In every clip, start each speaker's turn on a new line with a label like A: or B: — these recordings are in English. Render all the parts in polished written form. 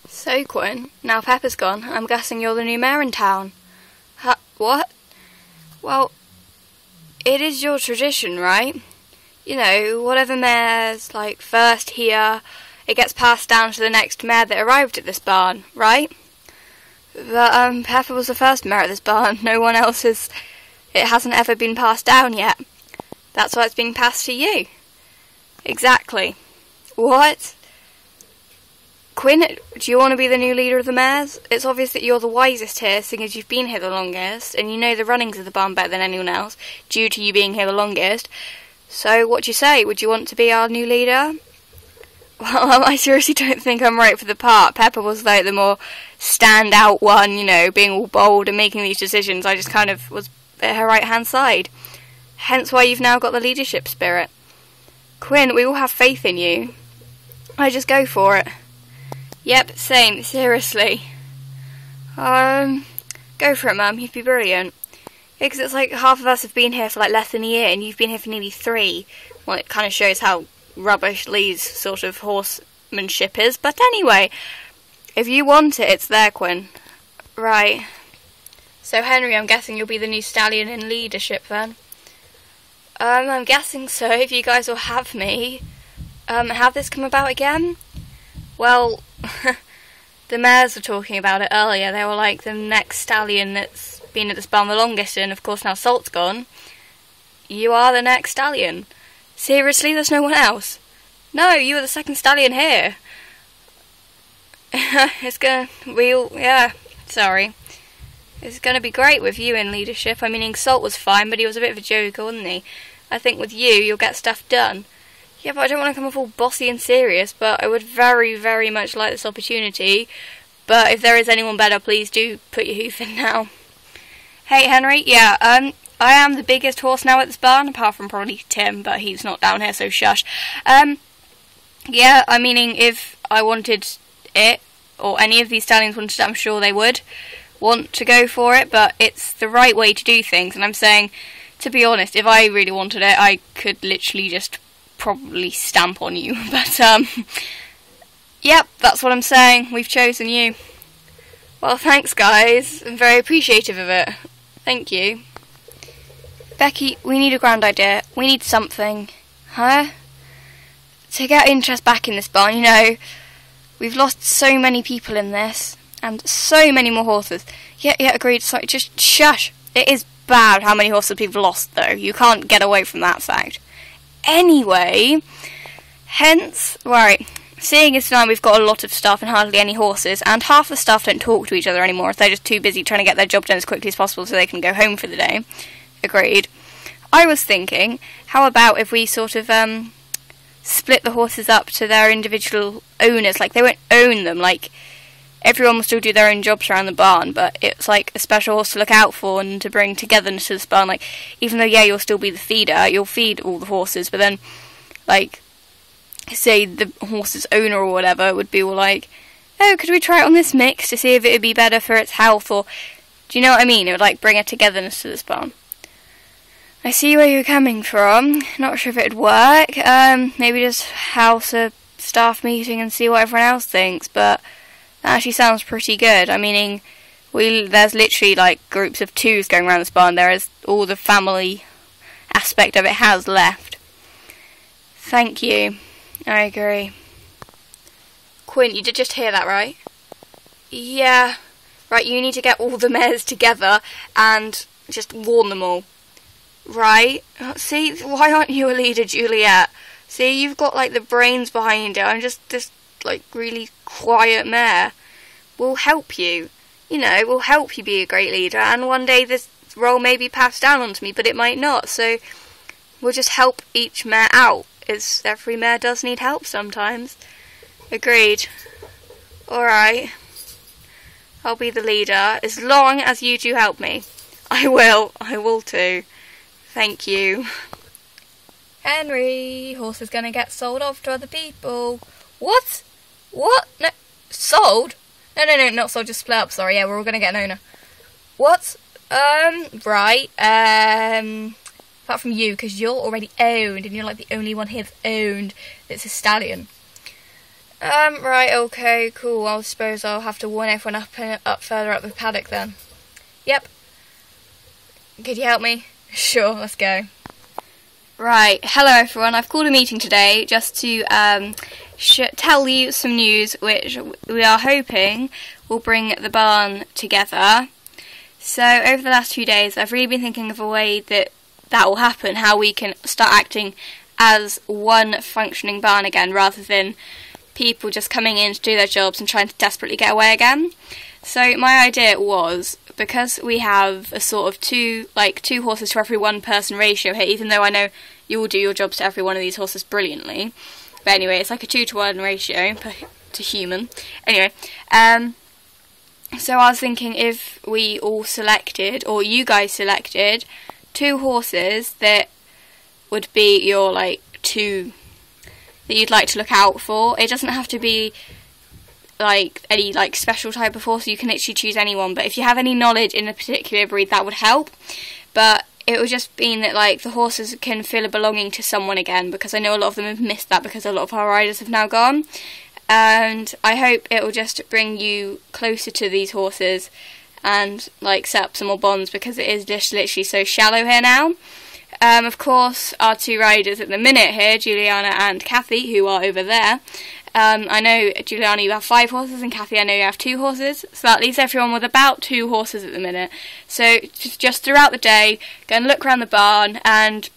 A: So, Quinn, now Pepper's gone, I'm guessing you're the new mayor in town. What? Well, it is your tradition, right? You know, whatever mayor's, first here, it gets passed down to the next mayor that arrived at this barn, right? But, Pepper was the first mayor at this barn. No one else it hasn't ever been passed down yet. That's why it's being passed to you. Exactly. What? Quinn, do you want to be the new leader of the mayors? It's obvious that you're the wisest here, seeing as you've been here the longest, and you know the runnings of the barn better than anyone else, due to you being here the longest. So, what do you say? Would you want to be our new leader? Well, I seriously don't think I'm right for the part. Pepper was the more stand-out one, being all bold and making these decisions. I just kind of was at her right-hand side. Hence why you've now got the leadership spirit. Quinn, we all have faith in you. I just go for it. Yep, same, seriously. Go for it, Mum, you'd be brilliant. Yeah, 'cause it's half of us have been here for less than a year, and you've been here for nearly 3. Well, it kind of shows how rubbish Lee's sort of horsemanship is, but anyway, if you want it, it's there, Quinn. Right. So, Henry, I'm guessing you'll be the new stallion in leadership, then? I'm guessing so, if you guys will have me. Have this come about again? Well, the mayors were talking about it earlier. They were the next stallion that's been at this barn the longest, and of course now Salt's gone. You are the next stallion. Seriously, there's no one else? No, you were the second stallion here. Sorry. It's gonna be great with you in leadership. I mean, Salt was fine, but he was a bit of a joker, wasn't he? I think with you, you'll get stuff done. Yeah, but I don't want to come off all bossy and serious, but I would very, very much like this opportunity. But if there is anyone better, please do put your hoof in now. Hey, Henry, yeah, I am the biggest horse now at this barn, apart from probably Tim, but he's not down here, so shush. Yeah, I meaning if I wanted it, or any of these stallions wanted it, I'm sure they would want to go for it, but it's the right way to do things, and I'm saying, to be honest, if I really wanted it, I could literally just probably stamp on you, but, yep, that's what I'm saying, we've chosen you. Well, thanks, guys, I'm very appreciative of it. Thank you. Becky, we need a grand idea. We need something. Huh? To get interest back in this barn, we've lost so many people in this, and so many more horses. Yeah, agreed, sorry, just shush. It is bad how many horses people lost, though. You can't get away from that fact. Anyway, seeing as now we've got a lot of staff and hardly any horses, and half the staff don't talk to each other anymore, they're just too busy trying to get their job done as quickly as possible so they can go home for the day. Agreed. I was thinking, how about if we sort of, split the horses up to their individual owners, they won't own them, everyone will still do their own jobs around the barn, but it's a special horse to look out for and to bring togetherness to this barn, even though, yeah, you'll still be the feeder, you'll feed all the horses, but then, say the horse's owner or whatever would be all oh, could we try it on this mix to see if it would be better for its health, or, do you know what I mean? It would, bring a togetherness to this barn. I see where you're coming from. Not sure if it'd work. Maybe just house a staff meeting and see what everyone else thinks, but that actually sounds pretty good. I mean, there's literally, groups of 2s going around this barn. There is all the family aspect of it has left. Thank you. I agree. Quinn, you did just hear that, right? Yeah. Right, you need to get all the mayors together and just warn them all. Right? See, why aren't you a leader, Juliet? See, you've got, the brains behind it. I'm just this, really quiet mayor. We'll help you. We'll help you be a great leader, and one day this role may be passed down onto me, but it might not, so we'll just help each mayor out, as every mayor does need help sometimes. Agreed. Alright. I'll be the leader, as long as you two help me. I will too. Thank you. Henry, horse is gonna get sold off to other people. What? What? No, sold? No, not sold, just split up, sorry, yeah, we're all gonna get an owner. What? Right, apart from you, because you're already owned, and you're the only one here that's owned that's a stallion. Right, okay, cool. I suppose I'll have to warn everyone up further up the paddock then. Yep. Could you help me? Sure, let's go. Right, hello everyone. I've called a meeting today just to tell you some news which we are hoping will bring the barn together. So over the last few days I've really been thinking of a way that will happen, how we can start acting as one functioning barn again rather than people just coming in to do their jobs and trying to desperately get away again. So my idea was, because we have a sort of two horses to every one person ratio here, even though I know you will do your jobs to every one of these horses brilliantly, but anyway, it's like a 2-to-1 ratio to human. Anyway, so I was thinking if we all selected, or you guys selected, 2 horses that would be your two that you'd like to look out for. It doesn't have to be any special type of horse. You can literally choose anyone, but if you have any knowledge in a particular breed, that would help. But it would just mean that the horses can feel a belonging to someone again, because I know a lot of them have missed that because a lot of our riders have now gone. And I hope it will just bring you closer to these horses and set up some more bonds, because it is just literally so shallow here now. Of course, our 2 riders at the minute here, Juliana and Kathy, who are over there. I know, Juliana, you have 5 horses, and Kathy, I know you have 2 horses. So that leaves everyone with about 2 horses at the minute. So just throughout the day, go and look around the barn, and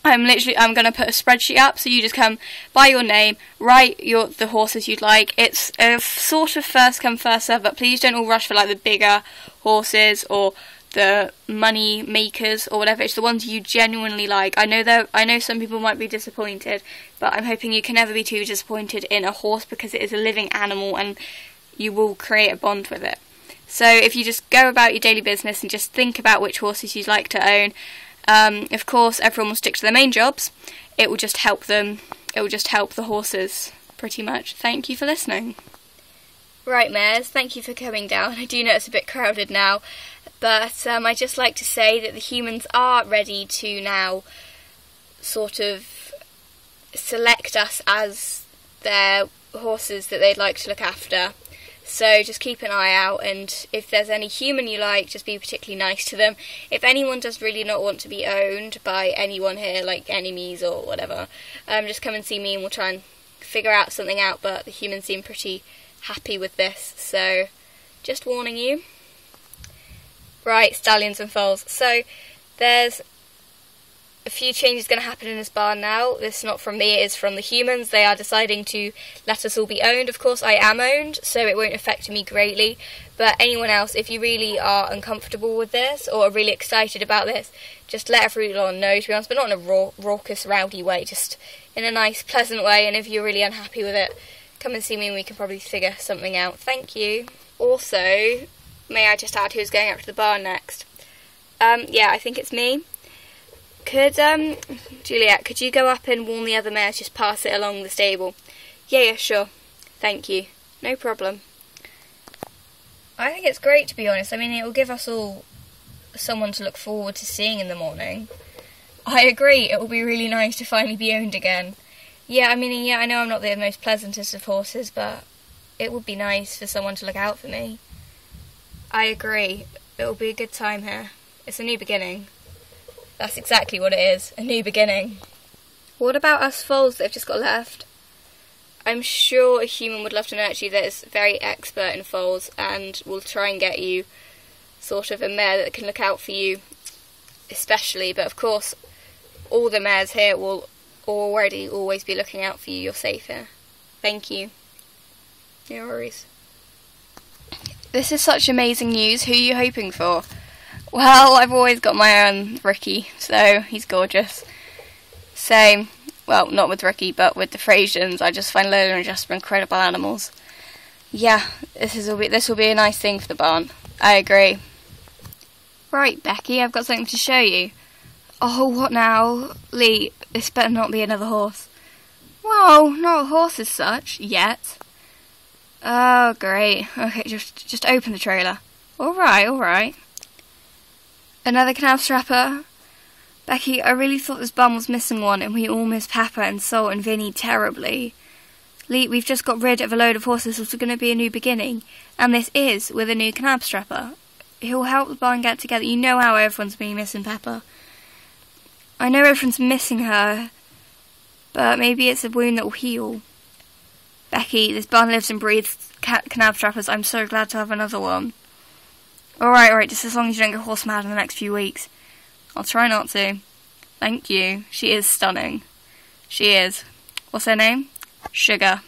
A: I'm going to put a spreadsheet up, so you just come by your name, write the horses you'd like. It's a sort of first come first serve, but please don't all rush for the bigger horses or the money makers or whatever. It's the ones you genuinely like. I know some people might be disappointed, but I'm hoping you can never be too disappointed in a horse, because it is a living animal and you will create a bond with it. So if you just go about your daily business and just think about which horses you'd like to own, of course everyone will stick to their main jobs. It will just help them. It will just help the horses pretty much. Thank you for listening. Right, mares, thank you for coming down. I do know it's a bit crowded now, but I'd just like to say that the humans are ready to now sort of select us as their horses that they'd like to look after. So just keep an eye out, and if there's any human you like, just be particularly nice to them. If anyone does really not want to be owned by anyone here, like enemies or whatever, just come and see me and we'll try and figure something out, but the humans seem pretty happy with this, so just warning you. Right, stallions and foals. So there's a few changes going to happen in this barn now. This is not from me, it is from the humans. They are deciding to let us all be owned. Of course I am owned, so it won't affect me greatly, but anyone else, if you really are uncomfortable with this or are really excited about this, just let everyone know, to be honest, but not in a raucous, rowdy way, just in a nice, pleasant way. And if you're really unhappy with it, come and see me and we can probably figure something out. Thank you. Also, may I just add who's going up to the barn next? Yeah, I think it's me. Could, Juliet, could you go up and warn the other mares, just pass it along the stable? Yeah, sure. Thank you. No problem. I think it's great, to be honest. I mean, it will give us all someone to look forward to seeing in the morning. I agree, it will be really nice to finally be owned again. Yeah, I mean, I know I'm not the most pleasantest of horses, but it would be nice for someone to look out for me. I agree. It will be a good time here. It's a new beginning. That's exactly what it is, a new beginning. What about us foals that have just got left? I'm sure a human would love to know actually that is very expert in foals and will try and get you sort of a mare that can look out for you especially, but of course all the mares here will already always be looking out for you. You're safe here. Thank you. No worries. This is such amazing news. Who are you hoping for? Well, I've always got my own Ricky, so he's gorgeous. Same, well, not with Ricky, but with the Frasians. I just find Lola and Jasper incredible animals. Yeah, this will be a nice thing for the barn. I agree. Right, Becky, I've got something to show you. Oh, what now? Lee, this better not be another horse. Whoa, not a horse as such, yet. Oh, great. Okay, just open the trailer. Alright. Another canal strapper? Becky, I really thought this bum was missing one, and we all miss Papa and Salt and Vinny terribly. Lee, we've just got rid of a load of horses. It's going to be a new beginning. And this is with a new canab strapper. He'll help the barn get together. You know how everyone's been missing Pepper. I know everyone's missing her, but maybe it's a wound that will heal. Becky, this barn lives and breathes canab strappers. I'm so glad to have another one. Alright, just as long as you don't go horse mad in the next few weeks. I'll try not to. Thank you. She is stunning. She is. What's her name? Sugar.